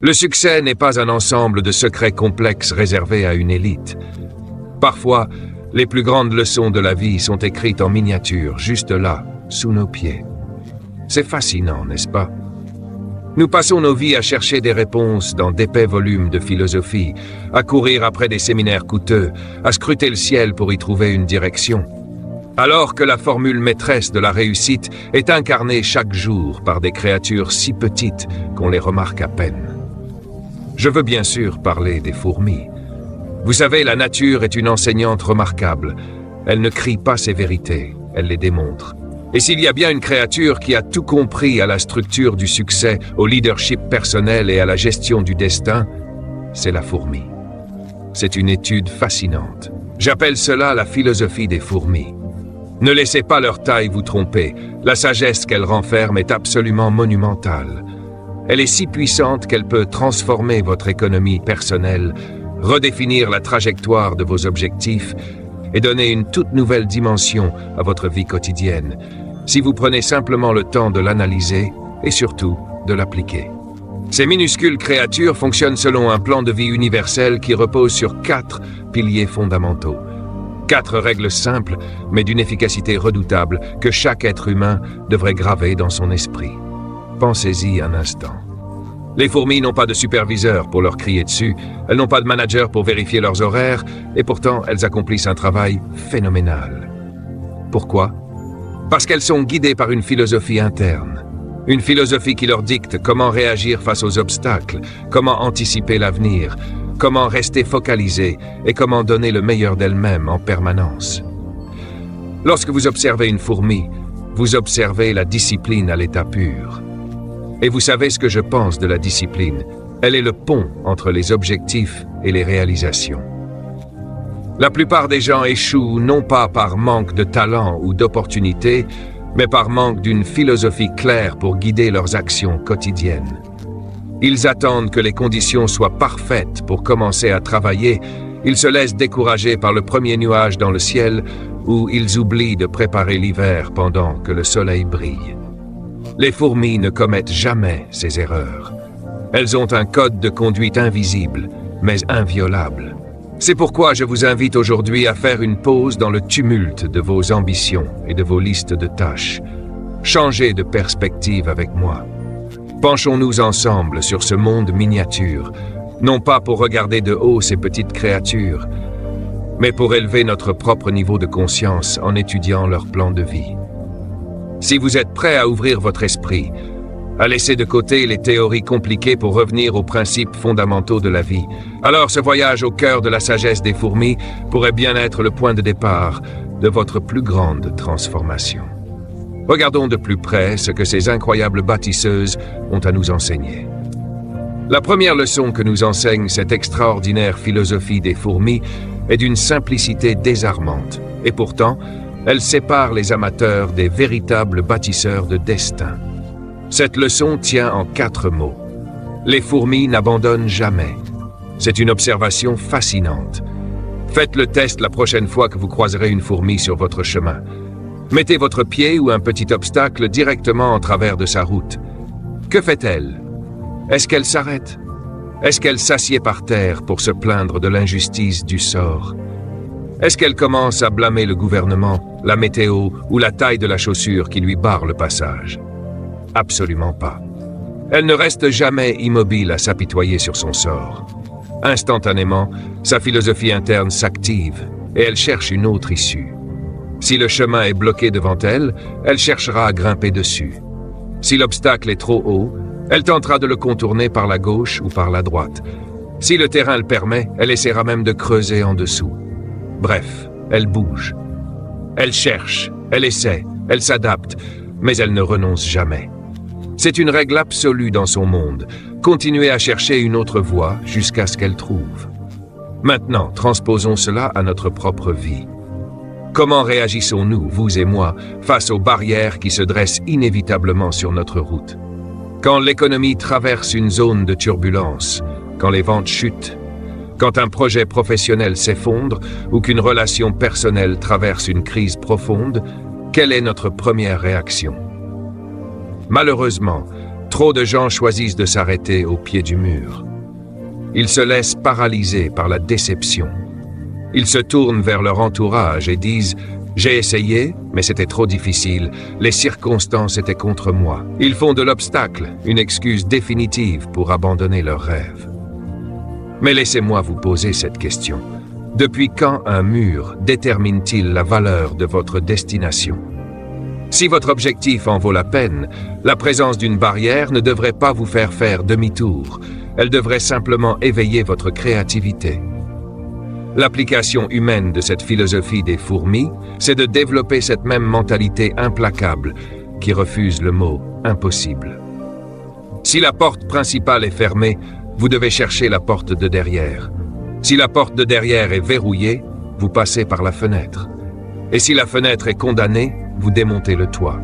Le succès n'est pas un ensemble de secrets complexes réservés à une élite. Parfois, les plus grandes leçons de la vie sont écrites en miniature, juste là, sous nos pieds. C'est fascinant, n'est-ce pas? Nous passons nos vies à chercher des réponses dans d'épais volumes de philosophie, à courir après des séminaires coûteux, à scruter le ciel pour y trouver une direction. Alors que la formule maîtresse de la réussite est incarnée chaque jour par des créatures si petites qu'on les remarque à peine. Je veux bien sûr parler des fourmis. Vous savez, la nature est une enseignante remarquable. Elle ne crie pas ses vérités, elle les démontre. Et s'il y a bien une créature qui a tout compris à la structure du succès, au leadership personnel et à la gestion du destin, c'est la fourmi. C'est une étude fascinante. J'appelle cela la philosophie des fourmis. Ne laissez pas leur taille vous tromper. La sagesse qu'elle renferme est absolument monumentale. Elle est si puissante qu'elle peut transformer votre économie personnelle, redéfinir la trajectoire de vos objectifs et donner une toute nouvelle dimension à votre vie quotidienne, si vous prenez simplement le temps de l'analyser et surtout de l'appliquer. Ces minuscules créatures fonctionnent selon un plan de vie universel qui repose sur 4 piliers fondamentaux. 4 règles simples, mais d'une efficacité redoutable, que chaque être humain devrait graver dans son esprit. Pensez-y un instant. Les fourmis n'ont pas de superviseur pour leur crier dessus, elles n'ont pas de manager pour vérifier leurs horaires, et pourtant elles accomplissent un travail phénoménal. Pourquoi? Parce qu'elles sont guidées par une philosophie interne. Une philosophie qui leur dicte comment réagir face aux obstacles, comment anticiper l'avenir, comment rester focalisé et comment donner le meilleur d'elles-mêmes en permanence. Lorsque vous observez une fourmi, vous observez la discipline à l'état pur. Et vous savez ce que je pense de la discipline. Elle est le pont entre les objectifs et les réalisations. La plupart des gens échouent non pas par manque de talent ou d'opportunité, mais par manque d'une philosophie claire pour guider leurs actions quotidiennes. Ils attendent que les conditions soient parfaites pour commencer à travailler, ils se laissent décourager par le premier nuage dans le ciel ou ils oublient de préparer l'hiver pendant que le soleil brille. Les fourmis ne commettent jamais ces erreurs. Elles ont un code de conduite invisible, mais inviolable. C'est pourquoi je vous invite aujourd'hui à faire une pause dans le tumulte de vos ambitions et de vos listes de tâches. Changez de perspective avec moi. Penchons-nous ensemble sur ce monde miniature, non pas pour regarder de haut ces petites créatures, mais pour élever notre propre niveau de conscience en étudiant leur plan de vie. Si vous êtes prêt à ouvrir votre esprit, à laisser de côté les théories compliquées pour revenir aux principes fondamentaux de la vie, alors ce voyage au cœur de la sagesse des fourmis pourrait bien être le point de départ de votre plus grande transformation. Regardons de plus près ce que ces incroyables bâtisseuses ont à nous enseigner. La première leçon que nous enseigne cette extraordinaire philosophie des fourmis est d'une simplicité désarmante, et pourtant, elle sépare les amateurs des véritables bâtisseurs de destin. Cette leçon tient en 4 mots. Les fourmis n'abandonnent jamais. C'est une observation fascinante. Faites le test la prochaine fois que vous croiserez une fourmi sur votre chemin. Mettez votre pied ou un petit obstacle directement en travers de sa route. Que fait-elle? Est-ce qu'elle s'arrête? Est-ce qu'elle s'assied par terre pour se plaindre de l'injustice du sort? Est-ce qu'elle commence à blâmer le gouvernement, la météo ou la taille de la chaussure qui lui barre le passage? Absolument pas. Elle ne reste jamais immobile à s'apitoyer sur son sort. Instantanément, sa philosophie interne s'active et elle cherche une autre issue. Si le chemin est bloqué devant elle, elle cherchera à grimper dessus. Si l'obstacle est trop haut, elle tentera de le contourner par la gauche ou par la droite. Si le terrain le permet, elle essaiera même de creuser en dessous. Bref, elle bouge. Elle cherche, elle essaie, elle s'adapte, mais elle ne renonce jamais. C'est une règle absolue dans son monde. Continuez à chercher une autre voie jusqu'à ce qu'elle trouve. Maintenant, transposons cela à notre propre vie. Comment réagissons-nous, vous et moi, face aux barrières qui se dressent inévitablement sur notre route? Quand l'économie traverse une zone de turbulence, quand les ventes chutent, quand un projet professionnel s'effondre ou qu'une relation personnelle traverse une crise profonde, quelle est notre première réaction? Malheureusement, Trop de gens choisissent de s'arrêter au pied du mur. Ils se laissent paralyser par la déception. Ils se tournent vers leur entourage et disent « J'ai essayé, mais c'était trop difficile. Les circonstances étaient contre moi. » Ils font de l'obstacle une excuse définitive pour abandonner leurs rêves. Mais laissez-moi vous poser cette question. Depuis quand un mur détermine-t-il la valeur de votre destination? Si votre objectif en vaut la peine, la présence d'une barrière ne devrait pas vous faire demi-tour. Elle devrait simplement éveiller votre créativité. L'application humaine de cette philosophie des fourmis, c'est de développer cette même mentalité implacable qui refuse le mot « impossible ». Si la porte principale est fermée, vous devez chercher la porte de derrière. Si la porte de derrière est verrouillée, vous passez par la fenêtre. Et si la fenêtre est condamnée, vous démontez le toit.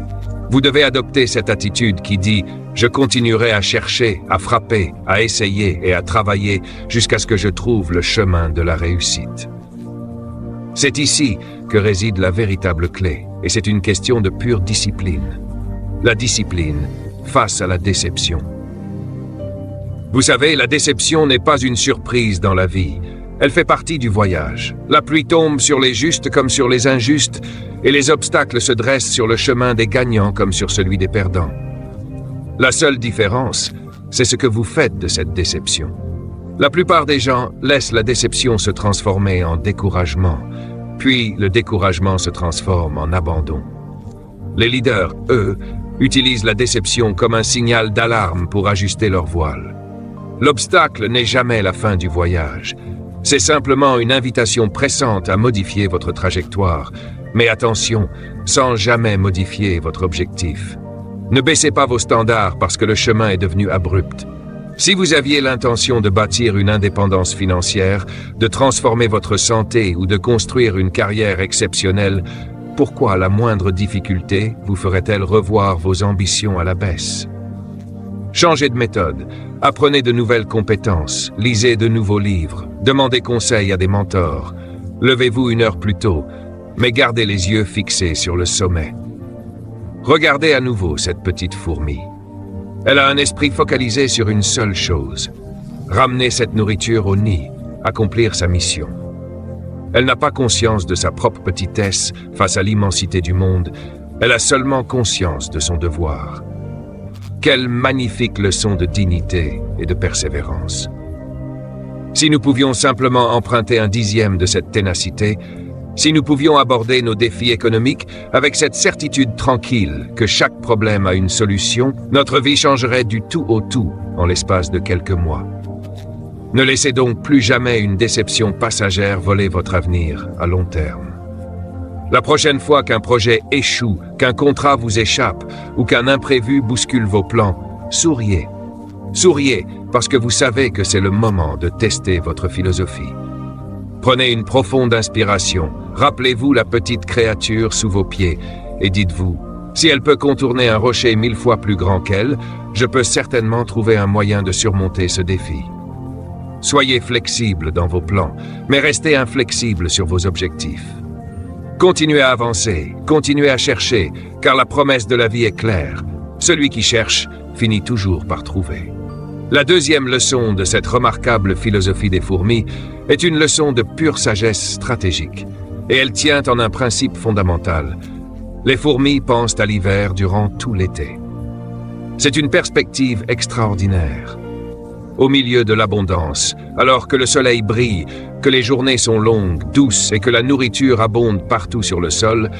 Vous devez adopter cette attitude qui dit « Je continuerai à chercher, à frapper, à essayer et à travailler jusqu'à ce que je trouve le chemin de la réussite ». C'est ici que réside la véritable clé, et c'est une question de pure discipline. La discipline face à la déception. Vous savez, la déception n'est pas une surprise dans la vie. Elle fait partie du voyage. La pluie tombe sur les justes comme sur les injustes, et les obstacles se dressent sur le chemin des gagnants comme sur celui des perdants. La seule différence, c'est ce que vous faites de cette déception. La plupart des gens laissent la déception se transformer en découragement, puis le découragement se transforme en abandon. Les leaders, eux, utilisent la déception comme un signal d'alarme pour ajuster leur voile. L'obstacle n'est jamais la fin du voyage. C'est simplement une invitation pressante à modifier votre trajectoire. Mais attention, sans jamais modifier votre objectif. Ne baissez pas vos standards parce que le chemin est devenu abrupt. Si vous aviez l'intention de bâtir une indépendance financière, de transformer votre santé ou de construire une carrière exceptionnelle, pourquoi la moindre difficulté vous ferait-elle revoir vos ambitions à la baisse? Changez de méthode, apprenez de nouvelles compétences, lisez de nouveaux livres, demandez conseil à des mentors, levez-vous 1 heure plus tôt, mais gardez les yeux fixés sur le sommet. Regardez à nouveau cette petite fourmi. Elle a un esprit focalisé sur une seule chose, ramener cette nourriture au nid, accomplir sa mission. Elle n'a pas conscience de sa propre petitesse face à l'immensité du monde, elle a seulement conscience de son devoir. Quelle magnifique leçon de dignité et de persévérance. Si nous pouvions simplement emprunter 1/10 de cette ténacité, si nous pouvions aborder nos défis économiques avec cette certitude tranquille que chaque problème a une solution, notre vie changerait du tout au tout en l'espace de quelques mois. Ne laissez donc plus jamais une déception passagère voler votre avenir à long terme. La prochaine fois qu'un projet échoue, qu'un contrat vous échappe ou qu'un imprévu bouscule vos plans, souriez. Souriez parce que vous savez que c'est le moment de tester votre philosophie. Prenez une profonde inspiration, rappelez-vous la petite créature sous vos pieds et dites-vous, si elle peut contourner un rocher 1000 fois plus grand qu'elle, je peux certainement trouver un moyen de surmonter ce défi. Soyez flexible dans vos plans, mais restez inflexible sur vos objectifs. Continuez à avancer, continuez à chercher, car la promesse de la vie est claire. Celui qui cherche finit toujours par trouver. La deuxième leçon de cette remarquable philosophie des fourmis est une leçon de pure sagesse stratégique, et elle tient en un principe fondamental. Les fourmis pensent à l'hiver durant tout l'été. C'est une perspective extraordinaire. Au milieu de l'abondance, alors que le soleil brille, que les journées sont longues, douces et que la nourriture abonde partout sur le sol,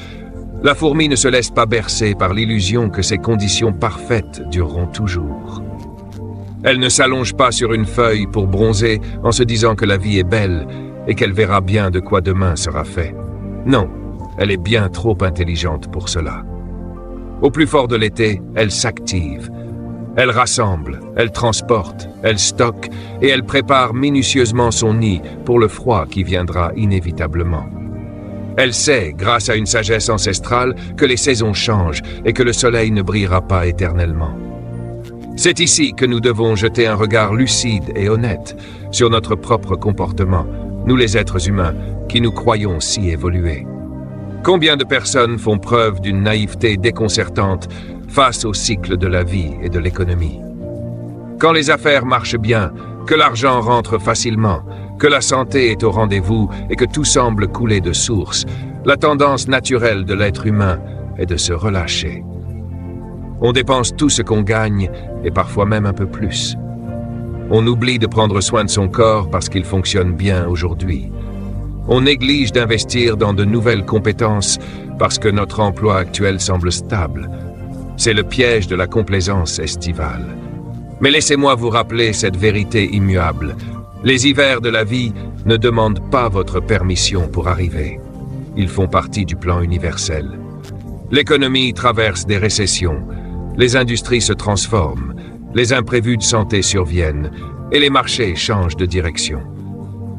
la fourmi ne se laisse pas bercer par l'illusion que ces conditions parfaites dureront toujours. Elle ne s'allonge pas sur une feuille pour bronzer en se disant que la vie est belle et qu'elle verra bien de quoi demain sera fait. Non, elle est bien trop intelligente pour cela. Au plus fort de l'été, elle s'active. Elle rassemble, elle transporte, elle stocke et elle prépare minutieusement son nid pour le froid qui viendra inévitablement. Elle sait, grâce à une sagesse ancestrale, que les saisons changent et que le soleil ne brillera pas éternellement. C'est ici que nous devons jeter un regard lucide et honnête sur notre propre comportement, nous les êtres humains, qui nous croyons si évolués. Combien de personnes font preuve d'une naïveté déconcertante face au cycle de la vie et de l'économie. Quand les affaires marchent bien, que l'argent rentre facilement, que la santé est au rendez-vous et que tout semble couler de source, la tendance naturelle de l'être humain est de se relâcher. On dépense tout ce qu'on gagne et parfois même un peu plus. On oublie de prendre soin de son corps parce qu'il fonctionne bien aujourd'hui. On néglige d'investir dans de nouvelles compétences parce que notre emploi actuel semble stable. C'est le piège de la complaisance estivale. Mais laissez-moi vous rappeler cette vérité immuable. Les hivers de la vie ne demandent pas votre permission pour arriver. Ils font partie du plan universel. L'économie traverse des récessions, les industries se transforment, les imprévus de santé surviennent et les marchés changent de direction.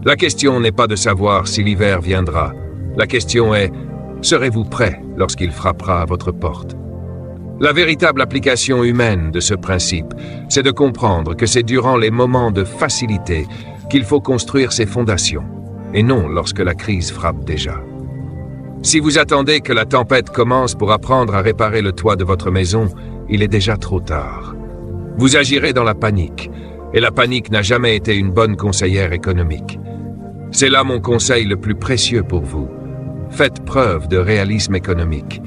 La question n'est pas de savoir si l'hiver viendra. La question est, serez-vous prêt lorsqu'il frappera à votre porte? La véritable application humaine de ce principe, c'est de comprendre que c'est durant les moments de facilité qu'il faut construire ses fondations, et non lorsque la crise frappe déjà. Si vous attendez que la tempête commence pour apprendre à réparer le toit de votre maison, il est déjà trop tard. Vous agirez dans la panique, et la panique n'a jamais été une bonne conseillère économique. C'est là mon conseil le plus précieux pour vous. Faites preuve de réalisme économique.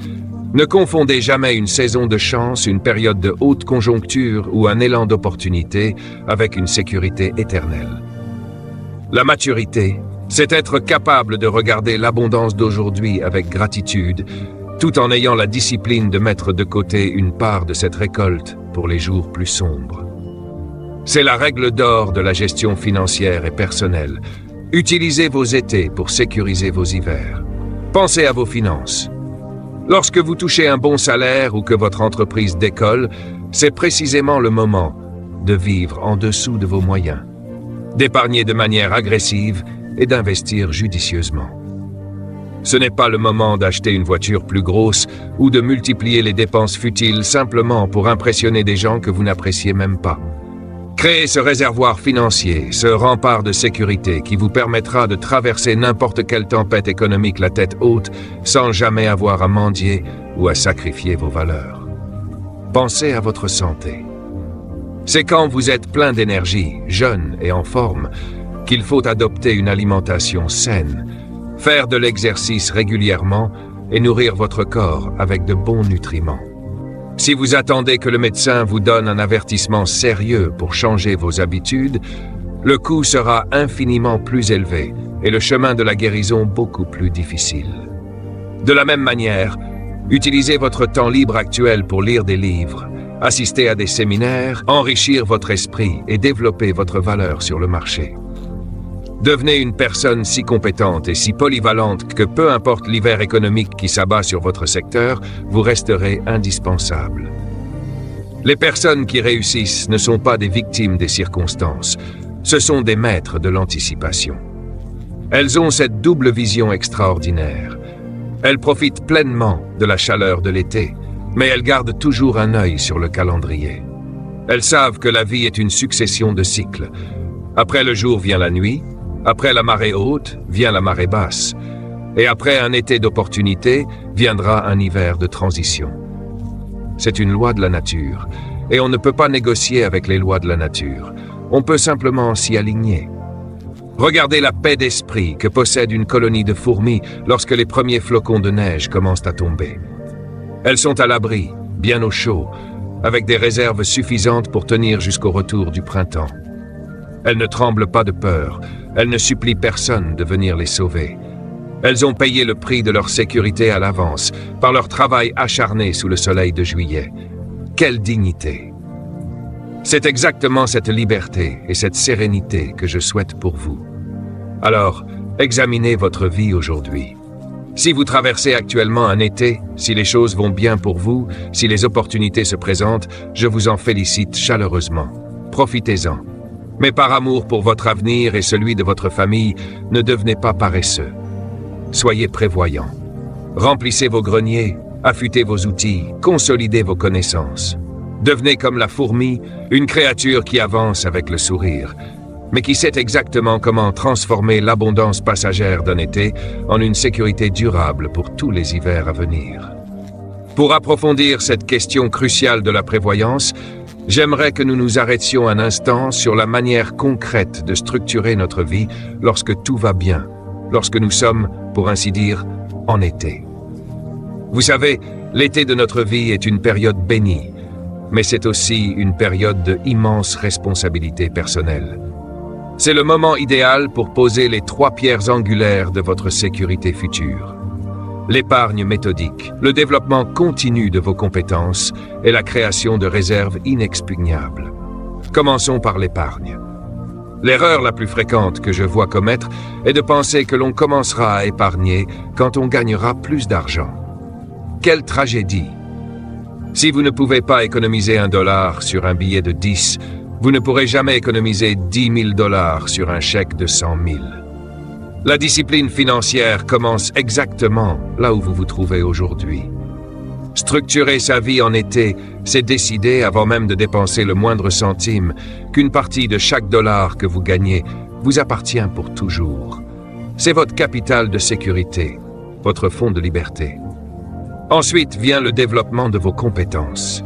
Ne confondez jamais une saison de chance, une période de haute conjoncture ou un élan d'opportunité avec une sécurité éternelle. La maturité, c'est être capable de regarder l'abondance d'aujourd'hui avec gratitude, tout en ayant la discipline de mettre de côté une part de cette récolte pour les jours plus sombres. C'est la règle d'or de la gestion financière et personnelle. Utilisez vos étés pour sécuriser vos hivers. Pensez à vos finances. Lorsque vous touchez un bon salaire ou que votre entreprise décolle, c'est précisément le moment de vivre en dessous de vos moyens, d'épargner de manière agressive et d'investir judicieusement. Ce n'est pas le moment d'acheter une voiture plus grosse ou de multiplier les dépenses futiles simplement pour impressionner des gens que vous n'appréciez même pas. Créez ce réservoir financier, ce rempart de sécurité qui vous permettra de traverser n'importe quelle tempête économique la tête haute sans jamais avoir à mendier ou à sacrifier vos valeurs. Pensez à votre santé. C'est quand vous êtes plein d'énergie, jeune et en forme, qu'il faut adopter une alimentation saine, faire de l'exercice régulièrement et nourrir votre corps avec de bons nutriments. Si vous attendez que le médecin vous donne un avertissement sérieux pour changer vos habitudes, le coût sera infiniment plus élevé et le chemin de la guérison beaucoup plus difficile. De la même manière, utilisez votre temps libre actuel pour lire des livres, assister à des séminaires, enrichir votre esprit et développer votre valeur sur le marché. Devenez une personne si compétente et si polyvalente que peu importe l'hiver économique qui s'abat sur votre secteur, vous resterez indispensable. Les personnes qui réussissent ne sont pas des victimes des circonstances, ce sont des maîtres de l'anticipation. Elles ont cette double vision extraordinaire. Elles profitent pleinement de la chaleur de l'été, mais elles gardent toujours un œil sur le calendrier. Elles savent que la vie est une succession de cycles. Après le jour vient la nuit, après la marée haute vient la marée basse, et après un été d'opportunité viendra un hiver de transition. C'est une loi de la nature, et on ne peut pas négocier avec les lois de la nature. On peut simplement s'y aligner. Regardez la paix d'esprit que possède une colonie de fourmis lorsque les premiers flocons de neige commencent à tomber. Elles sont à l'abri, bien au chaud, avec des réserves suffisantes pour tenir jusqu'au retour du printemps. Elles ne tremblent pas de peur, elles ne supplient personne de venir les sauver. Elles ont payé le prix de leur sécurité à l'avance, par leur travail acharné sous le soleil de juillet. Quelle dignité! C'est exactement cette liberté et cette sérénité que je souhaite pour vous. Alors, examinez votre vie aujourd'hui. Si vous traversez actuellement un été, si les choses vont bien pour vous, si les opportunités se présentent, je vous en félicite chaleureusement. Profitez-en. Mais par amour pour votre avenir et celui de votre famille, ne devenez pas paresseux. Soyez prévoyants. Remplissez vos greniers, affûtez vos outils, consolidez vos connaissances. Devenez comme la fourmi, une créature qui avance avec le sourire, mais qui sait exactement comment transformer l'abondance passagère d'un été en une sécurité durable pour tous les hivers à venir. Pour approfondir cette question cruciale de la prévoyance, j'aimerais que nous nous arrêtions un instant sur la manière concrète de structurer notre vie lorsque tout va bien, lorsque nous sommes, pour ainsi dire, en été. Vous savez, l'été de notre vie est une période bénie, mais c'est aussi une période de immenses responsabilités personnelles. C'est le moment idéal pour poser les 3 pierres angulaires de votre sécurité future. L'épargne méthodique, le développement continu de vos compétences et la création de réserves inexpugnables. Commençons par l'épargne. L'erreur la plus fréquente que je vois commettre est de penser que l'on commencera à épargner quand on gagnera plus d'argent. Quelle tragédie! Si vous ne pouvez pas économiser $1 sur un billet de 10, vous ne pourrez jamais économiser $10 000 sur un chèque de 100 000. La discipline financière commence exactement là où vous vous trouvez aujourd'hui. Structurer sa vie en été, c'est décider, avant même de dépenser le moindre centime, qu'une partie de chaque dollar que vous gagnez vous appartient pour toujours. C'est votre capital de sécurité, votre fonds de liberté. Ensuite vient le développement de vos compétences.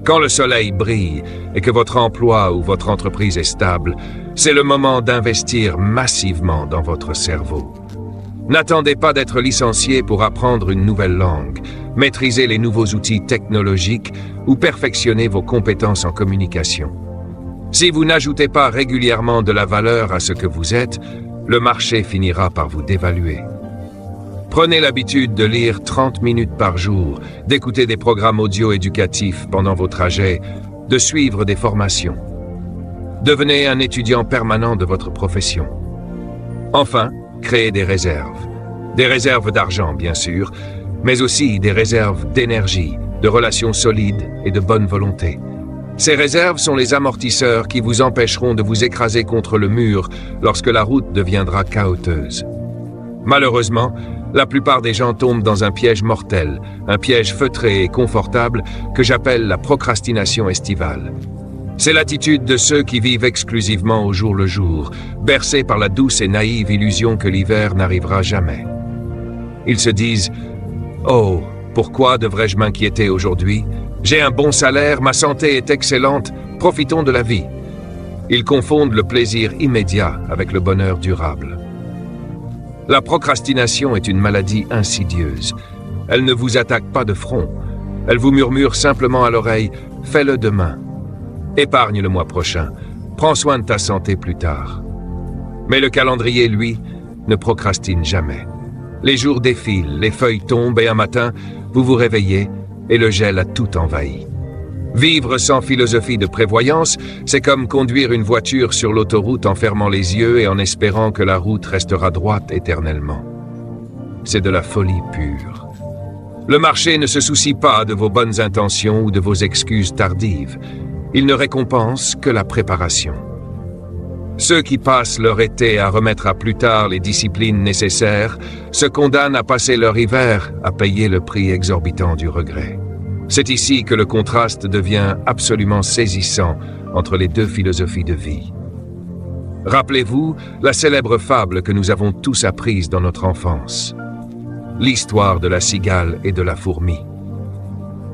Quand le soleil brille et que votre emploi ou votre entreprise est stable, c'est le moment d'investir massivement dans votre cerveau. N'attendez pas d'être licencié pour apprendre une nouvelle langue, maîtriser les nouveaux outils technologiques ou perfectionner vos compétences en communication. Si vous n'ajoutez pas régulièrement de la valeur à ce que vous êtes, le marché finira par vous dévaluer. Prenez l'habitude de lire 30 minutes par jour, d'écouter des programmes audio éducatifs pendant vos trajets, de suivre des formations. Devenez un étudiant permanent de votre profession. Enfin, créez des réserves. Des réserves d'argent, bien sûr, mais aussi des réserves d'énergie, de relations solides et de bonne volonté. Ces réserves sont les amortisseurs qui vous empêcheront de vous écraser contre le mur lorsque la route deviendra chaoteuse. Malheureusement, la plupart des gens tombent dans un piège mortel, un piège feutré et confortable que j'appelle la procrastination estivale. C'est l'attitude de ceux qui vivent exclusivement au jour le jour, bercés par la douce et naïve illusion que l'hiver n'arrivera jamais. Ils se disent « Oh, pourquoi devrais-je m'inquiéter aujourd'hui? J'ai un bon salaire, ma santé est excellente, profitons de la vie. » Ils confondent le plaisir immédiat avec le bonheur durable. La procrastination est une maladie insidieuse. Elle ne vous attaque pas de front. Elle vous murmure simplement à l'oreille « Fais-le demain. Épargne le mois prochain. Prends soin de ta santé plus tard. » Mais le calendrier, lui, ne procrastine jamais. Les jours défilent, les feuilles tombent et un matin, vous vous réveillez et le gel a tout envahi. Vivre sans philosophie de prévoyance, c'est comme conduire une voiture sur l'autoroute en fermant les yeux et en espérant que la route restera droite éternellement. C'est de la folie pure. Le marché ne se soucie pas de vos bonnes intentions ou de vos excuses tardives. Il ne récompense que la préparation. Ceux qui passent leur été à remettre à plus tard les disciplines nécessaires se condamnent à passer leur hiver à payer le prix exorbitant du regret. C'est ici que le contraste devient absolument saisissant entre les deux philosophies de vie. Rappelez-vous la célèbre fable que nous avons tous apprise dans notre enfance. L'histoire de la cigale et de la fourmi.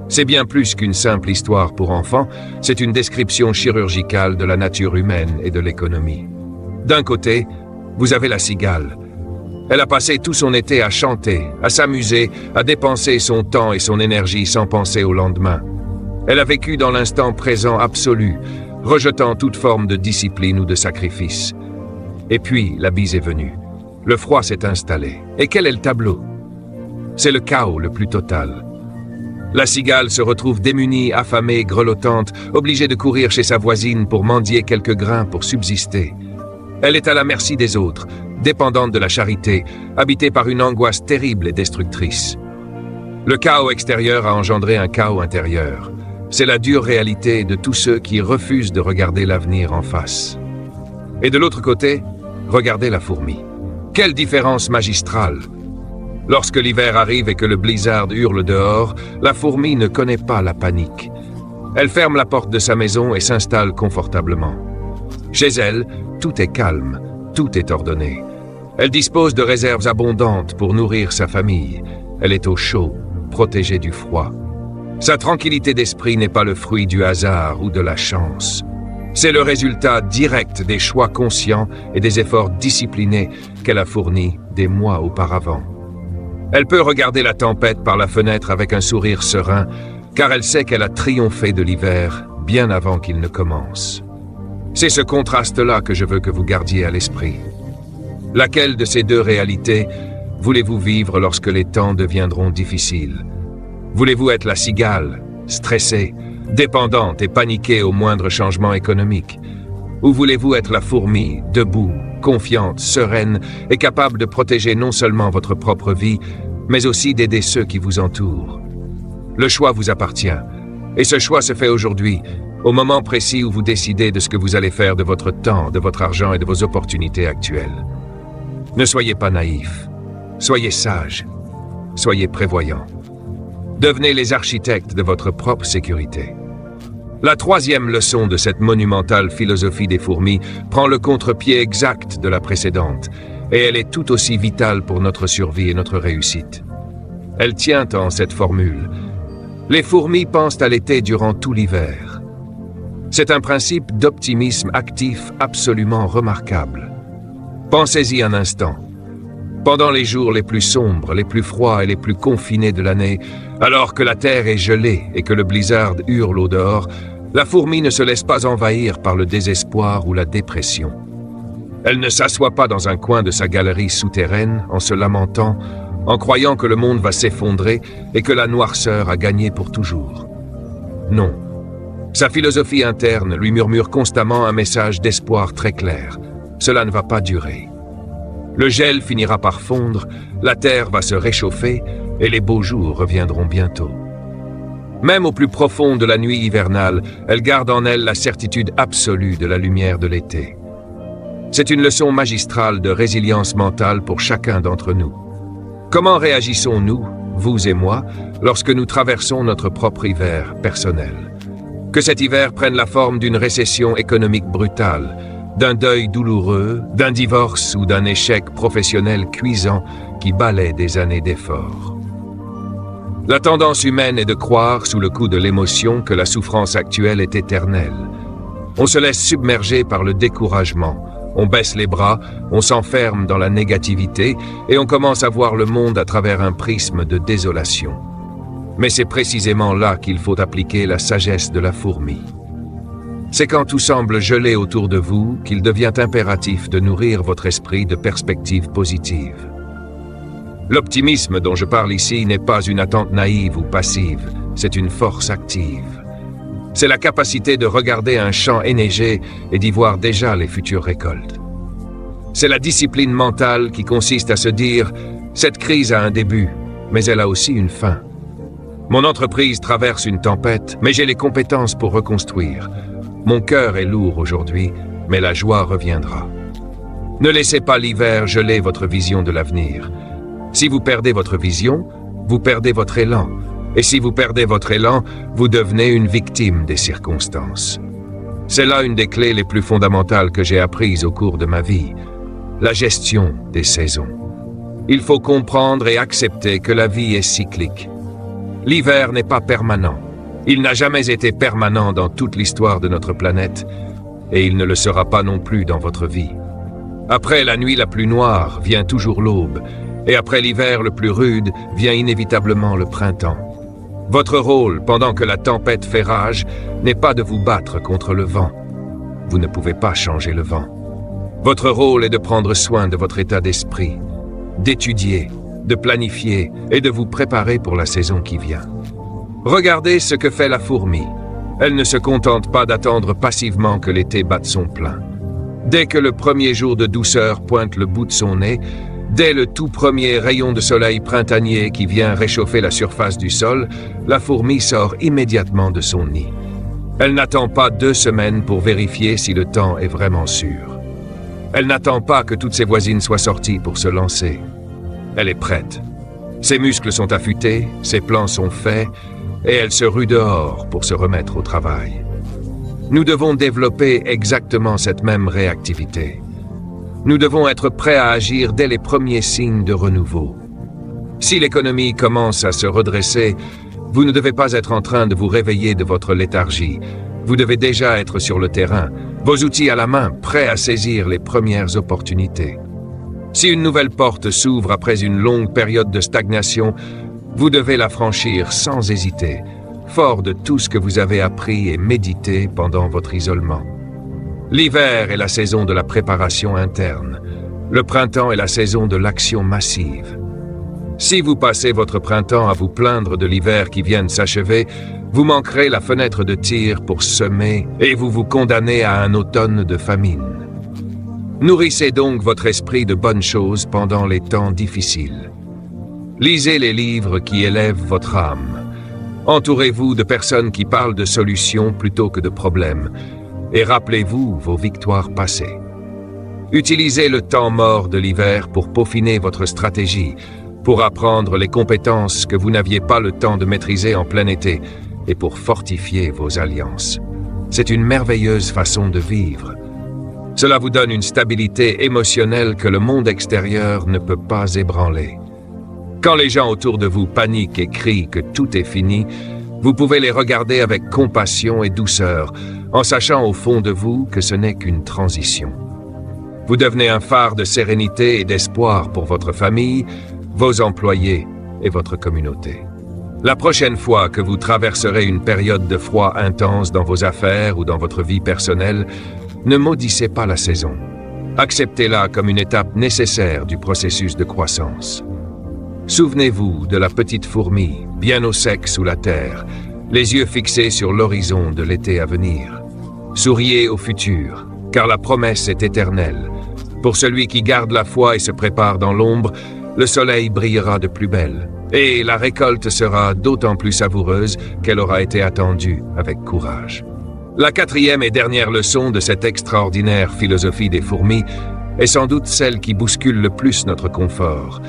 C'est bien plus qu'une simple histoire pour enfants, c'est une description chirurgicale de la nature humaine et de l'économie. D'un côté, vous avez la cigale. Elle a passé tout son été à chanter, à s'amuser, à dépenser son temps et son énergie sans penser au lendemain. Elle a vécu dans l'instant présent absolu, rejetant toute forme de discipline ou de sacrifice. Et puis, la bise est venue. Le froid s'est installé. Et quel est le tableau? C'est le chaos le plus total. La cigale se retrouve démunie, affamée, grelottante, obligée de courir chez sa voisine pour mendier quelques grains pour subsister. Elle est à la merci des autres, dépendante de la charité, habitée par une angoisse terrible et destructrice. Le chaos extérieur a engendré un chaos intérieur. C'est la dure réalité de tous ceux qui refusent de regarder l'avenir en face. Et de l'autre côté, regardez la fourmi. Quelle différence magistrale! Lorsque l'hiver arrive et que le blizzard hurle dehors, la fourmi ne connaît pas la panique. Elle ferme la porte de sa maison et s'installe confortablement. Chez elle, tout est calme, tout est ordonné. Elle dispose de réserves abondantes pour nourrir sa famille. Elle est au chaud, protégée du froid. Sa tranquillité d'esprit n'est pas le fruit du hasard ou de la chance. C'est le résultat direct des choix conscients et des efforts disciplinés qu'elle a fournis des mois auparavant. Elle peut regarder la tempête par la fenêtre avec un sourire serein, car elle sait qu'elle a triomphé de l'hiver bien avant qu'il ne commence. C'est ce contraste-là que je veux que vous gardiez à l'esprit. Laquelle de ces deux réalités voulez-vous vivre lorsque les temps deviendront difficiles? Voulez-vous être la cigale, stressée, dépendante et paniquée au moindre changement économique? Ou voulez-vous être la fourmi, debout, confiante, sereine et capable de protéger non seulement votre propre vie, mais aussi d'aider ceux qui vous entourent? Le choix vous appartient, et ce choix se fait aujourd'hui, au moment précis où vous décidez de ce que vous allez faire de votre temps, de votre argent et de vos opportunités actuelles. Ne soyez pas naïfs, soyez sages, soyez prévoyants. Devenez les architectes de votre propre sécurité. La troisième leçon de cette monumentale philosophie des fourmis prend le contre-pied exact de la précédente, et elle est tout aussi vitale pour notre survie et notre réussite. Elle tient en cette formule. Les fourmis pensent à l'été durant tout l'hiver. C'est un principe d'optimisme actif absolument remarquable. Pensez-y un instant. Pendant les jours les plus sombres, les plus froids et les plus confinés de l'année, alors que la terre est gelée et que le blizzard hurle au dehors, la fourmi ne se laisse pas envahir par le désespoir ou la dépression. Elle ne s'assoit pas dans un coin de sa galerie souterraine en se lamentant, en croyant que le monde va s'effondrer et que la noirceur a gagné pour toujours. Non. Sa philosophie interne lui murmure constamment un message d'espoir très clair. Cela ne va pas durer. Le gel finira par fondre, la terre va se réchauffer et les beaux jours reviendront bientôt. Même au plus profond de la nuit hivernale, elle garde en elle la certitude absolue de la lumière de l'été. C'est une leçon magistrale de résilience mentale pour chacun d'entre nous. Comment réagissons-nous, vous et moi, lorsque nous traversons notre propre hiver personnel? Que cet hiver prenne la forme d'une récession économique brutale, d'un deuil douloureux, d'un divorce ou d'un échec professionnel cuisant qui balaie des années d'efforts. La tendance humaine est de croire, sous le coup de l'émotion, que la souffrance actuelle est éternelle. On se laisse submerger par le découragement, on baisse les bras, on s'enferme dans la négativité et on commence à voir le monde à travers un prisme de désolation. Mais c'est précisément là qu'il faut appliquer la sagesse de la fourmi. C'est quand tout semble gelé autour de vous qu'il devient impératif de nourrir votre esprit de perspectives positives. L'optimisme dont je parle ici n'est pas une attente naïve ou passive, c'est une force active. C'est la capacité de regarder un champ enneigé et d'y voir déjà les futures récoltes. C'est la discipline mentale qui consiste à se dire « Cette crise a un début, mais elle a aussi une fin. Mon entreprise traverse une tempête, mais j'ai les compétences pour reconstruire. Mon cœur est lourd aujourd'hui, mais la joie reviendra. » Ne laissez pas l'hiver geler votre vision de l'avenir. Si vous perdez votre vision, vous perdez votre élan. Et si vous perdez votre élan, vous devenez une victime des circonstances. C'est là une des clés les plus fondamentales que j'ai apprises au cours de ma vie, la gestion des saisons. Il faut comprendre et accepter que la vie est cyclique. L'hiver n'est pas permanent. Il n'a jamais été permanent dans toute l'histoire de notre planète, et il ne le sera pas non plus dans votre vie. Après la nuit la plus noire vient toujours l'aube, et après l'hiver le plus rude vient inévitablement le printemps. Votre rôle, pendant que la tempête fait rage, n'est pas de vous battre contre le vent. Vous ne pouvez pas changer le vent. Votre rôle est de prendre soin de votre état d'esprit, d'étudier, de planifier et de vous préparer pour la saison qui vient. Regardez ce que fait la fourmi. Elle ne se contente pas d'attendre passivement que l'été batte son plein. Dès que le premier jour de douceur pointe le bout de son nez, dès le tout premier rayon de soleil printanier qui vient réchauffer la surface du sol, la fourmi sort immédiatement de son nid. Elle n'attend pas 2 semaines pour vérifier si le temps est vraiment sûr. Elle n'attend pas que toutes ses voisines soient sorties pour se lancer. Elle est prête. Ses muscles sont affûtés, ses plans sont faits, et elle se rue dehors pour se remettre au travail. Nous devons développer exactement cette même réactivité. Nous devons être prêts à agir dès les premiers signes de renouveau. Si l'économie commence à se redresser, Vous ne devez pas être en train de vous réveiller de votre léthargie. Vous devez déjà être sur le terrain, vos outils à la main, prêts à saisir les premières opportunités. Si une nouvelle porte s'ouvre après une longue période de stagnation, vous devez la franchir sans hésiter, fort de tout ce que vous avez appris et médité pendant votre isolement. L'hiver est la saison de la préparation interne. Le printemps est la saison de l'action massive. Si vous passez votre printemps à vous plaindre de l'hiver qui vient de s'achever, vous manquerez la fenêtre de tir pour semer et vous vous condamnez à un automne de famine. Nourrissez donc votre esprit de bonnes choses pendant les temps difficiles. Lisez les livres qui élèvent votre âme. Entourez-vous de personnes qui parlent de solutions plutôt que de problèmes. Et rappelez-vous vos victoires passées. Utilisez le temps mort de l'hiver pour peaufiner votre stratégie, pour apprendre les compétences que vous n'aviez pas le temps de maîtriser en plein été et pour fortifier vos alliances. C'est une merveilleuse façon de vivre. Cela vous donne une stabilité émotionnelle que le monde extérieur ne peut pas ébranler. Quand les gens autour de vous paniquent et crient que tout est fini, vous pouvez les regarder avec compassion et douceur, en sachant au fond de vous que ce n'est qu'une transition. Vous devenez un phare de sérénité et d'espoir pour votre famille, vos employés et votre communauté. La prochaine fois que vous traverserez une période de froid intense dans vos affaires ou dans votre vie personnelle, ne maudissez pas la saison. Acceptez-la comme une étape nécessaire du processus de croissance. Souvenez-vous de la petite fourmi, bien au sec sous la terre, les yeux fixés sur l'horizon de l'été à venir. Souriez au futur, car la promesse est éternelle. Pour celui qui garde la foi et se prépare dans l'ombre, le soleil brillera de plus belle, et la récolte sera d'autant plus savoureuse qu'elle aura été attendue avec courage. La quatrième et dernière leçon de cette extraordinaire philosophie des fourmis est sans doute celle qui bouscule le plus notre confort,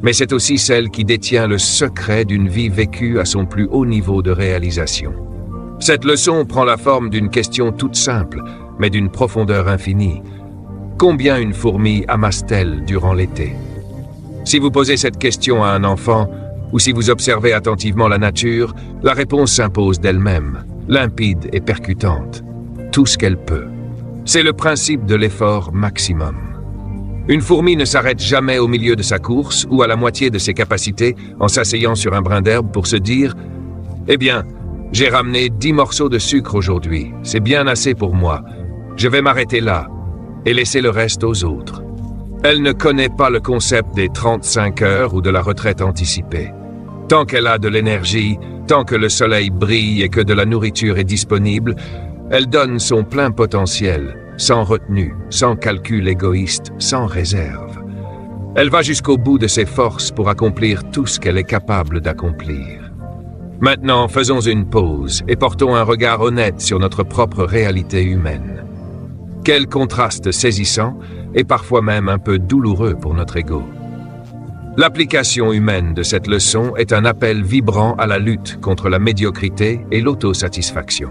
mais c'est aussi celle qui détient le secret d'une vie vécue à son plus haut niveau de réalisation. Cette leçon prend la forme d'une question toute simple, mais d'une profondeur infinie. Combien une fourmi amasse-t-elle durant l'été? Si vous posez cette question à un enfant, ou si vous observez attentivement la nature, la réponse s'impose d'elle-même, limpide et percutante. Tout ce qu'elle peut. C'est le principe de l'effort maximum. Une fourmi ne s'arrête jamais au milieu de sa course ou à la moitié de ses capacités en s'asseyant sur un brin d'herbe pour se dire « Eh bien, j'ai ramené 10 morceaux de sucre aujourd'hui, c'est bien assez pour moi. Je vais m'arrêter là et laisser le reste aux autres. » Elle ne connaît pas le concept des 35 heures ou de la retraite anticipée. Tant qu'elle a de l'énergie, tant que le soleil brille et que de la nourriture est disponible, elle donne son plein potentiel, sans retenue, sans calcul égoïste, sans réserve. Elle va jusqu'au bout de ses forces pour accomplir tout ce qu'elle est capable d'accomplir. Maintenant, faisons une pause et portons un regard honnête sur notre propre réalité humaine. Quel contraste saisissant et parfois même un peu douloureux pour notre ego. L'application humaine de cette leçon est un appel vibrant à la lutte contre la médiocrité et l'autosatisfaction.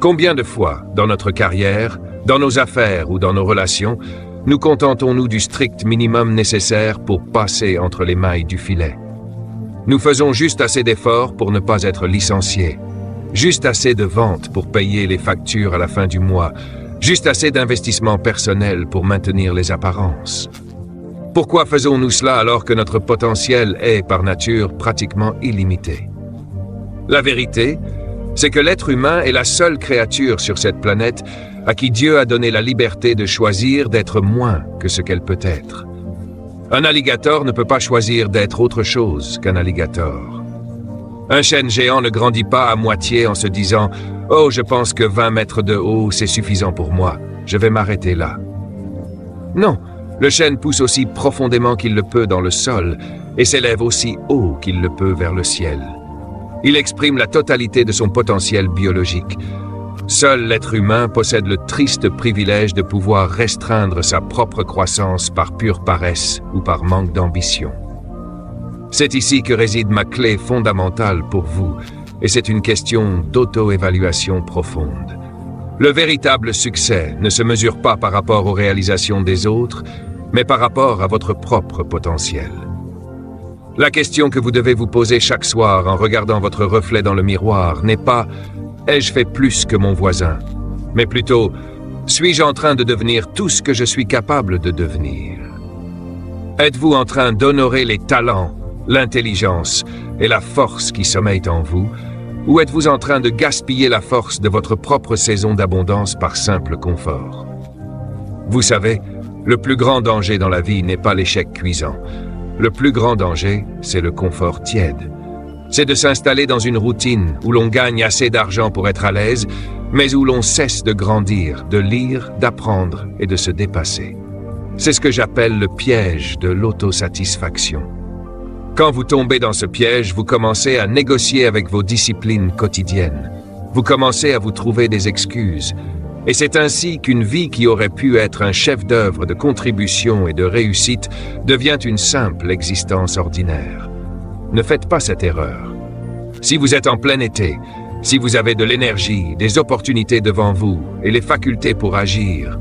Combien de fois, dans notre carrière, dans nos affaires ou dans nos relations, nous contentons-nous du strict minimum nécessaire pour passer entre les mailles du filet? Nous faisons juste assez d'efforts pour ne pas être licenciés, juste assez de ventes pour payer les factures à la fin du mois, juste assez d'investissement personnel pour maintenir les apparences. Pourquoi faisons-nous cela alors que notre potentiel est, par nature, pratiquement illimité? La vérité, c'est que l'être humain est la seule créature sur cette planète à qui Dieu a donné la liberté de choisir d'être moins que ce qu'elle peut être. Un alligator ne peut pas choisir d'être autre chose qu'un alligator. Un chêne géant ne grandit pas à moitié en se disant « Oh, je pense que 20 mètres de haut, c'est suffisant pour moi, je vais m'arrêter là. » Non, le chêne pousse aussi profondément qu'il le peut dans le sol et s'élève aussi haut qu'il le peut vers le ciel. Il exprime la totalité de son potentiel biologique. Seul l'être humain possède le triste privilège de pouvoir restreindre sa propre croissance par pure paresse ou par manque d'ambition. C'est ici que réside ma clé fondamentale pour vous, et c'est une question d'auto-évaluation profonde. Le véritable succès ne se mesure pas par rapport aux réalisations des autres, mais par rapport à votre propre potentiel. La question que vous devez vous poser chaque soir en regardant votre reflet dans le miroir n'est pas « ai-je fait plus que mon voisin ?», mais plutôt « suis-je en train de devenir tout ce que je suis capable de devenir ?» Êtes-vous en train d'honorer les talents, l'intelligence et la force qui sommeillent en vous, ou êtes-vous en train de gaspiller la force de votre propre saison d'abondance par simple confort? Vous savez, le plus grand danger dans la vie n'est pas l'échec cuisant. Le plus grand danger, c'est le confort tiède. C'est de s'installer dans une routine où l'on gagne assez d'argent pour être à l'aise, mais où l'on cesse de grandir, de lire, d'apprendre et de se dépasser. C'est ce que j'appelle le piège de l'autosatisfaction. Quand vous tombez dans ce piège, vous commencez à négocier avec vos disciplines quotidiennes. Vous commencez à vous trouver des excuses. Et c'est ainsi qu'une vie qui aurait pu être un chef-d'œuvre de contribution et de réussite devient une simple existence ordinaire. Ne faites pas cette erreur. Si vous êtes en plein été, si vous avez de l'énergie, des opportunités devant vous et les facultés pour agir,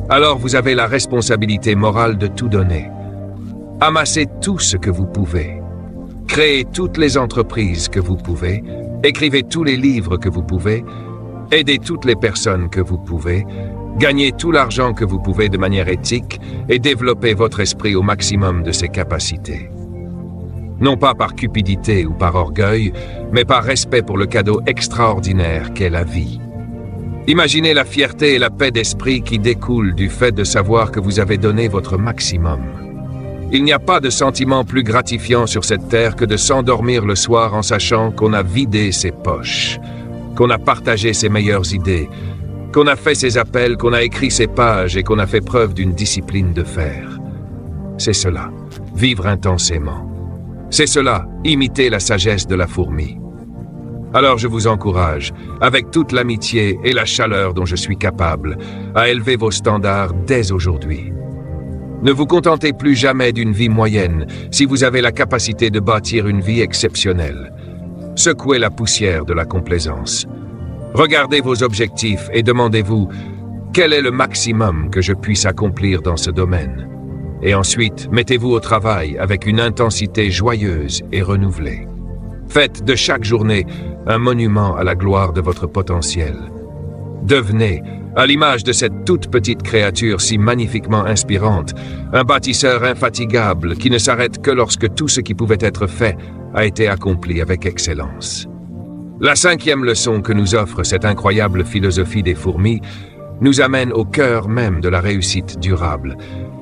alors vous avez la responsabilité morale de tout donner. Amassez tout ce que vous pouvez. Créez toutes les entreprises que vous pouvez. Écrivez tous les livres que vous pouvez. Aidez toutes les personnes que vous pouvez, gagnez tout l'argent que vous pouvez de manière éthique et développez votre esprit au maximum de ses capacités. Non pas par cupidité ou par orgueil, mais par respect pour le cadeau extraordinaire qu'est la vie. Imaginez la fierté et la paix d'esprit qui découlent du fait de savoir que vous avez donné votre maximum. Il n'y a pas de sentiment plus gratifiant sur cette terre que de s'endormir le soir en sachant qu'on a vidé ses poches, qu'on a partagé ses meilleures idées, qu'on a fait ses appels, qu'on a écrit ses pages et qu'on a fait preuve d'une discipline de fer. C'est cela, vivre intensément. C'est cela, imiter la sagesse de la fourmi. Alors je vous encourage, avec toute l'amitié et la chaleur dont je suis capable, à élever vos standards dès aujourd'hui. Ne vous contentez plus jamais d'une vie moyenne si vous avez la capacité de bâtir une vie exceptionnelle. Secouez la poussière de la complaisance. Regardez vos objectifs et demandez-vous quel est le maximum que je puisse accomplir dans ce domaine. Et ensuite, mettez-vous au travail avec une intensité joyeuse et renouvelée. Faites de chaque journée un monument à la gloire de votre potentiel. Devenez, à l'image de cette toute petite créature si magnifiquement inspirante, un bâtisseur infatigable qui ne s'arrête que lorsque tout ce qui pouvait être fait a été accompli avec excellence. La 5e leçon que nous offre cette incroyable philosophie des fourmis nous amène au cœur même de la réussite durable,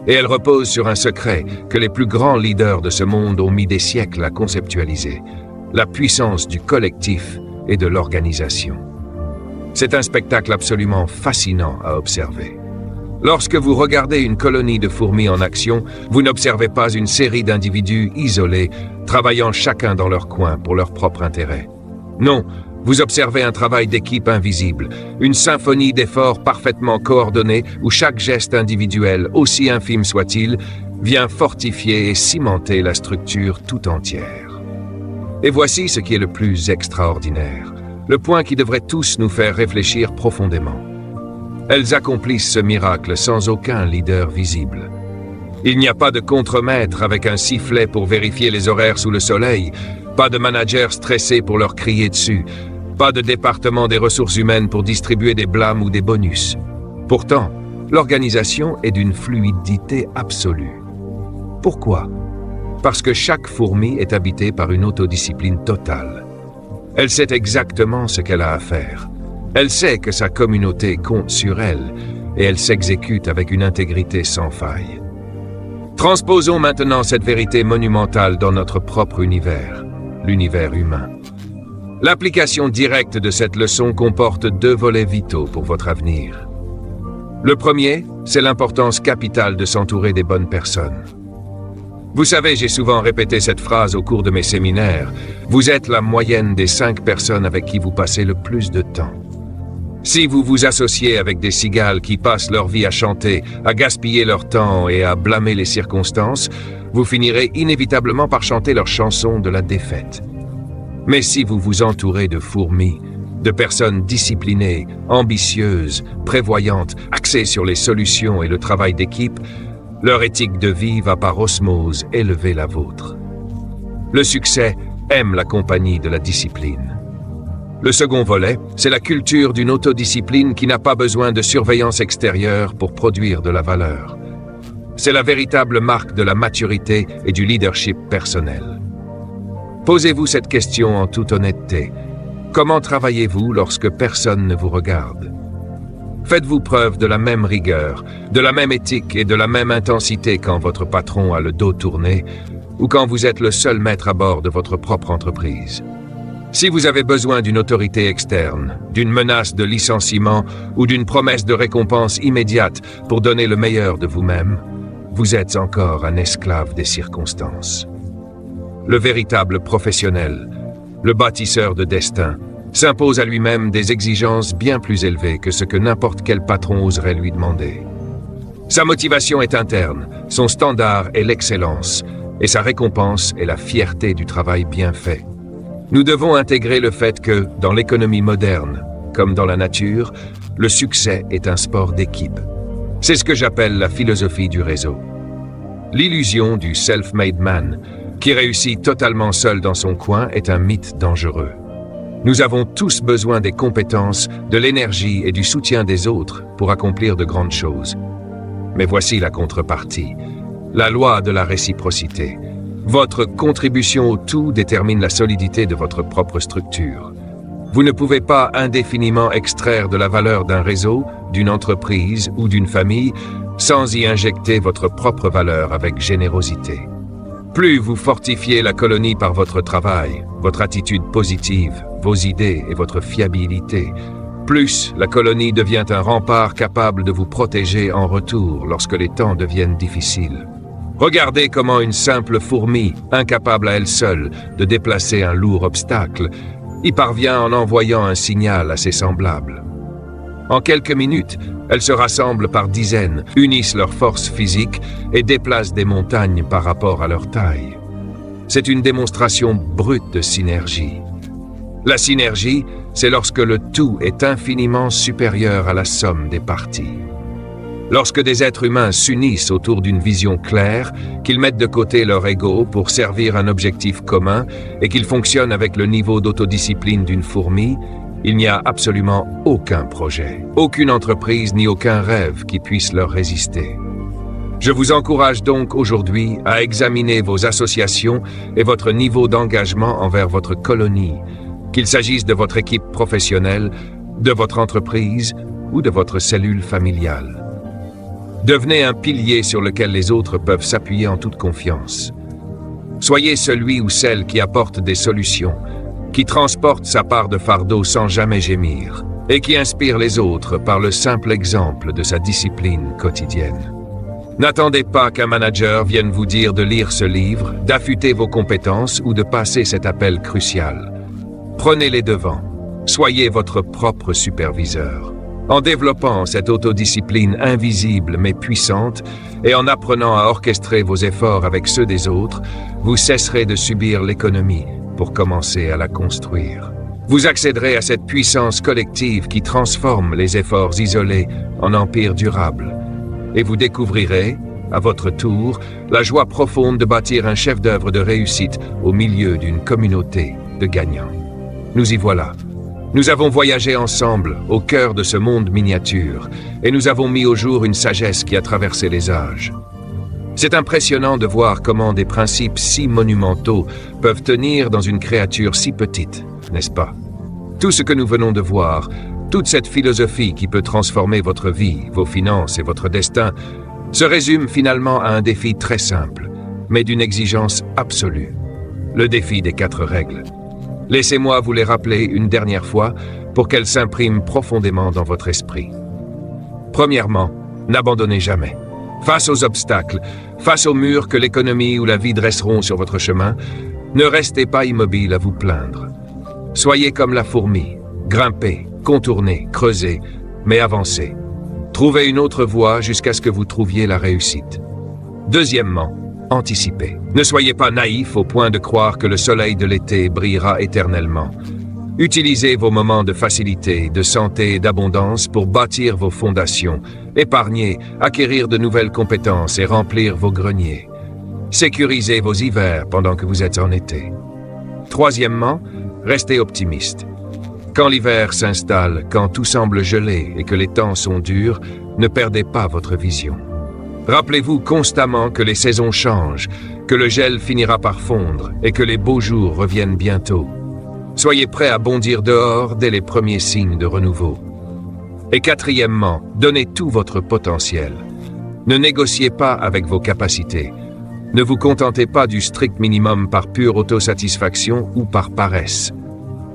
et elle repose sur un secret que les plus grands leaders de ce monde ont mis des siècles à conceptualiser, la puissance du collectif et de l'organisation. C'est un spectacle absolument fascinant à observer. Lorsque vous regardez une colonie de fourmis en action, vous n'observez pas une série d'individus isolés, travaillant chacun dans leur coin pour leur propre intérêt. Non, vous observez un travail d'équipe invisible, une symphonie d'efforts parfaitement coordonnés où chaque geste individuel, aussi infime soit-il, vient fortifier et cimenter la structure tout entière. Et voici ce qui est le plus extraordinaire, le point qui devrait tous nous faire réfléchir profondément. Elles accomplissent ce miracle sans aucun leader visible. Il n'y a pas de contremaître avec un sifflet pour vérifier les horaires sous le soleil, pas de manager stressé pour leur crier dessus, pas de département des ressources humaines pour distribuer des blâmes ou des bonus. Pourtant, l'organisation est d'une fluidité absolue. Pourquoi? Parce que chaque fourmi est habitée par une autodiscipline totale. Elle sait exactement ce qu'elle a à faire. Elle sait que sa communauté compte sur elle et elle s'exécute avec une intégrité sans faille. Transposons maintenant cette vérité monumentale dans notre propre univers, l'univers humain. L'application directe de cette leçon comporte 2 volets vitaux pour votre avenir. Le premier, c'est l'importance capitale de s'entourer des bonnes personnes. Vous savez, j'ai souvent répété cette phrase au cours de mes séminaires. Vous êtes la moyenne des 5 personnes avec qui vous passez le plus de temps. Si vous vous associez avec des cigales qui passent leur vie à chanter, à gaspiller leur temps et à blâmer les circonstances, vous finirez inévitablement par chanter leurs chansons de la défaite. Mais si vous vous entourez de fourmis, de personnes disciplinées, ambitieuses, prévoyantes, axées sur les solutions et le travail d'équipe, leur éthique de vie va par osmose élever la vôtre. Le succès aime la compagnie de la discipline. Le second volet, c'est la culture d'une autodiscipline qui n'a pas besoin de surveillance extérieure pour produire de la valeur. C'est la véritable marque de la maturité et du leadership personnel. Posez-vous cette question en toute honnêteté. Comment travaillez-vous lorsque personne ne vous regarde? Faites-vous preuve de la même rigueur, de la même éthique et de la même intensité quand votre patron a le dos tourné ou quand vous êtes le seul maître à bord de votre propre entreprise? Si vous avez besoin d'une autorité externe, d'une menace de licenciement ou d'une promesse de récompense immédiate pour donner le meilleur de vous-même, vous êtes encore un esclave des circonstances. Le véritable professionnel, le bâtisseur de destin, s'impose à lui-même des exigences bien plus élevées que ce que n'importe quel patron oserait lui demander. Sa motivation est interne, son standard est l'excellence, et sa récompense est la fierté du travail bien fait. Nous devons intégrer le fait que, dans l'économie moderne, comme dans la nature, le succès est un sport d'équipe. C'est ce que j'appelle la philosophie du réseau. L'illusion du self-made man, qui réussit totalement seul dans son coin, est un mythe dangereux. Nous avons tous besoin des compétences, de l'énergie et du soutien des autres pour accomplir de grandes choses. Mais voici la contrepartie, la loi de la réciprocité. Votre contribution au tout détermine la solidité de votre propre structure. Vous ne pouvez pas indéfiniment extraire de la valeur d'un réseau, d'une entreprise ou d'une famille sans y injecter votre propre valeur avec générosité. Plus vous fortifiez la colonie par votre travail, votre attitude positive, vos idées et votre fiabilité, plus la colonie devient un rempart capable de vous protéger en retour lorsque les temps deviennent difficiles. Regardez comment une simple fourmi, incapable à elle seule de déplacer un lourd obstacle, y parvient en envoyant un signal à ses semblables. En quelques minutes, elles se rassemblent par dizaines, unissent leurs forces physiques et déplacent des montagnes par rapport à leur taille. C'est une démonstration brute de synergie. La synergie, c'est lorsque le tout est infiniment supérieur à la somme des parties. Lorsque des êtres humains s'unissent autour d'une vision claire, qu'ils mettent de côté leur ego pour servir un objectif commun et qu'ils fonctionnent avec le niveau d'autodiscipline d'une fourmi, il n'y a absolument aucun projet, aucune entreprise ni aucun rêve qui puisse leur résister. Je vous encourage donc aujourd'hui à examiner vos associations et votre niveau d'engagement envers votre colonie, qu'il s'agisse de votre équipe professionnelle, de votre entreprise ou de votre cellule familiale. Devenez un pilier sur lequel les autres peuvent s'appuyer en toute confiance. Soyez celui ou celle qui apporte des solutions, qui transporte sa part de fardeau sans jamais gémir, et qui inspire les autres par le simple exemple de sa discipline quotidienne. N'attendez pas qu'un manager vienne vous dire de lire ce livre, d'affûter vos compétences ou de passer cet appel crucial. Prenez les devants. Soyez votre propre superviseur. En développant cette autodiscipline invisible mais puissante et en apprenant à orchestrer vos efforts avec ceux des autres, vous cesserez de subir l'économie pour commencer à la construire. Vous accéderez à cette puissance collective qui transforme les efforts isolés en empires durables. Et vous découvrirez, à votre tour, la joie profonde de bâtir un chef-d'œuvre de réussite au milieu d'une communauté de gagnants. Nous y voilà. Nous avons voyagé ensemble au cœur de ce monde miniature et nous avons mis au jour une sagesse qui a traversé les âges. C'est impressionnant de voir comment des principes si monumentaux peuvent tenir dans une créature si petite, n'est-ce pas? Tout ce que nous venons de voir, toute cette philosophie qui peut transformer votre vie, vos finances et votre destin, se résume finalement à un défi très simple, mais d'une exigence absolue. Le défi des 4 règles. Laissez-moi vous les rappeler une dernière fois pour qu'elles s'impriment profondément dans votre esprit. Premièrement, n'abandonnez jamais. Face aux obstacles, face aux murs que l'économie ou la vie dresseront sur votre chemin, ne restez pas immobile à vous plaindre. Soyez comme la fourmi, grimpez, contournez, creusez, mais avancez. Trouvez une autre voie jusqu'à ce que vous trouviez la réussite. Deuxièmement, anticipez. Ne soyez pas naïf au point de croire que le soleil de l'été brillera éternellement. Utilisez vos moments de facilité, de santé et d'abondance pour bâtir vos fondations, épargner, acquérir de nouvelles compétences et remplir vos greniers. Sécurisez vos hivers pendant que vous êtes en été. Troisièmement, restez optimiste. Quand l'hiver s'installe, quand tout semble gelé et que les temps sont durs, ne perdez pas votre vision. Rappelez-vous constamment que les saisons changent, que le gel finira par fondre et que les beaux jours reviennent bientôt. Soyez prêts à bondir dehors dès les premiers signes de renouveau. Et quatrièmement, donnez tout votre potentiel. Ne négociez pas avec vos capacités. Ne vous contentez pas du strict minimum par pure autosatisfaction ou par paresse.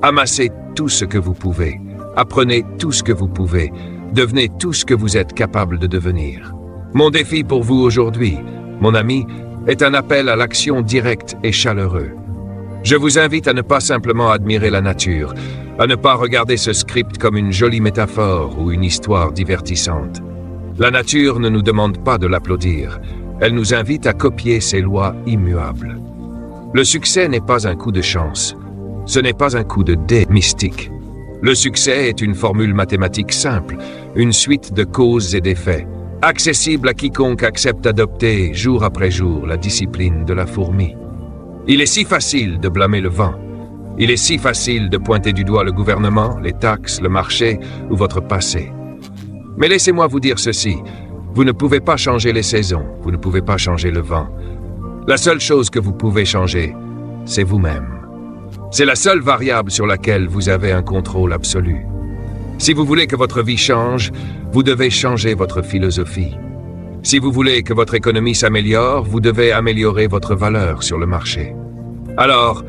Amassez tout ce que vous pouvez. Apprenez tout ce que vous pouvez. Devenez tout ce que vous êtes capable de devenir. Mon défi pour vous aujourd'hui, mon ami, est un appel à l'action directe et chaleureux. Je vous invite à ne pas simplement admirer la nature, à ne pas regarder ce script comme une jolie métaphore ou une histoire divertissante. La nature ne nous demande pas de l'applaudir. Elle nous invite à copier ses lois immuables. Le succès n'est pas un coup de chance. Ce n'est pas un coup de dé mystique. Le succès est une formule mathématique simple, une suite de causes et d'effets, accessible à quiconque accepte d'adopter jour après jour la discipline de la fourmi. Il est si facile de blâmer le vent. Il est si facile de pointer du doigt le gouvernement, les taxes, le marché ou votre passé. Mais laissez-moi vous dire ceci. Vous ne pouvez pas changer les saisons, vous ne pouvez pas changer le vent. La seule chose que vous pouvez changer, c'est vous-même. C'est la seule variable sur laquelle vous avez un contrôle absolu. Si vous voulez que votre vie change, vous devez changer votre philosophie. Si vous voulez que votre économie s'améliore, vous devez améliorer votre valeur sur le marché. Alors,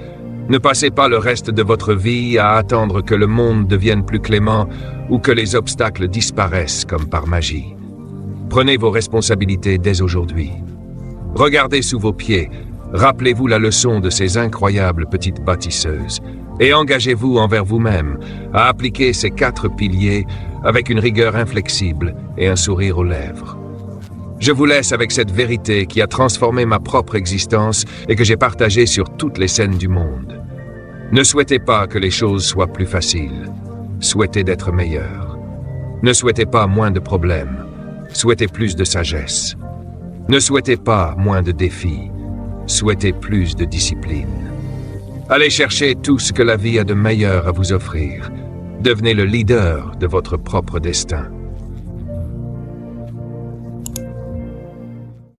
ne passez pas le reste de votre vie à attendre que le monde devienne plus clément ou que les obstacles disparaissent comme par magie. Prenez vos responsabilités dès aujourd'hui. Regardez sous vos pieds, rappelez-vous la leçon de ces incroyables petites bâtisseuses et engagez-vous envers vous-même à appliquer ces 4 piliers avec une rigueur inflexible et un sourire aux lèvres. Je vous laisse avec cette vérité qui a transformé ma propre existence et que j'ai partagée sur toutes les scènes du monde. Ne souhaitez pas que les choses soient plus faciles. Souhaitez d'être meilleur. Ne souhaitez pas moins de problèmes. Souhaitez plus de sagesse. Ne souhaitez pas moins de défis. Souhaitez plus de discipline. Allez chercher tout ce que la vie a de meilleur à vous offrir. Devenez le leader de votre propre destin.